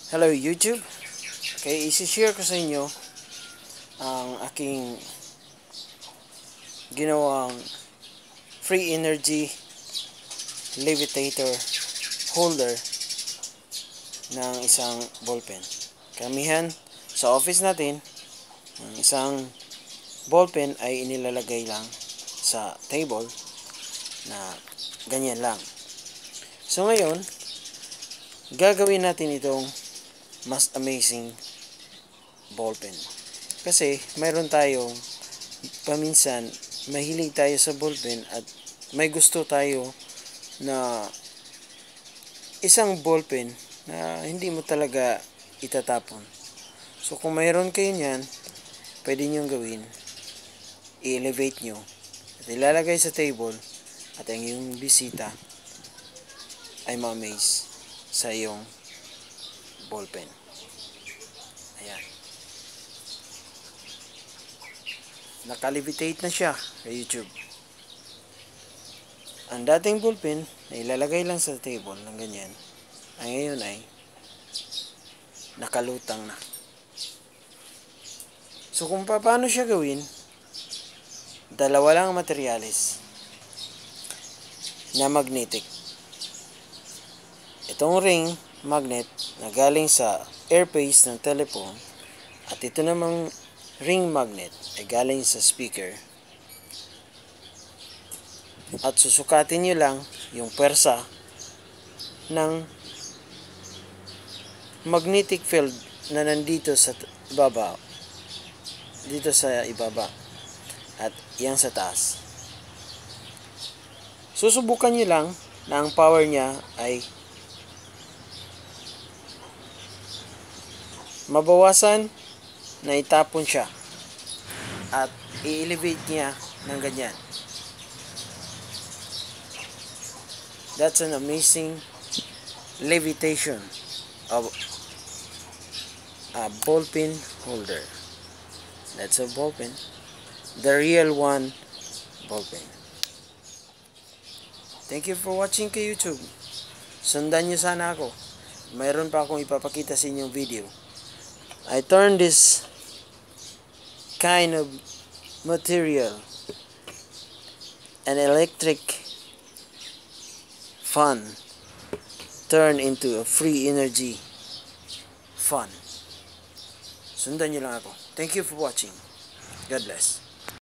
Hello YouTube. Okay, isi-share ko sa inyo ang aking ginawang free energy levitator holder ng isang ballpen. Kamihan sa office natin, ang isang ballpen ay inilalagay lang sa table na ganyan lang. So ngayon, gagawin natin itong mas amazing ballpen. Kasi mayroon tayong paminsan mahilig tayo sa ballpen at may gusto tayo na isang ballpen na hindi mo talaga itatapon. So kung mayroon kayo niyan, pwede nyo gawin, i-elevate nyo at ilalagay sa table at ang iyong bisita ay ma-amaze sa iyong ballpen. Ayan. Nakalevitate na siya sa YouTube. Ang dating ballpen na ilalagay lang sa table ng ganyan, ay ngayon ay nakalutang na. So kung paano siya gawin, dalawa lang ang materyales na magnetic. Itong ring magnet na galing sa airpiece ng telephone at ito namang ring magnet ay galing sa speaker. At susukatin nyo lang yung pwersa ng magnetic field na nandito sa ibaba, dito sa ibaba at yang sa taas. Susubukan nyo lang na ang power niya ay mabawasan na itapon siya at i-elevate niya ng ganyan. That's an amazing levitation of a ballpen holder. That's a ballpen, the real one ballpen. Thank you for watching kay YouTube. Sundan nyo sana ako. Mayroon pa akong ipapakita sa inyong video. I turned this kind of material, an electric fan, turn into a free energy fan. Sundan nyo lang ako. Thank you for watching. God bless.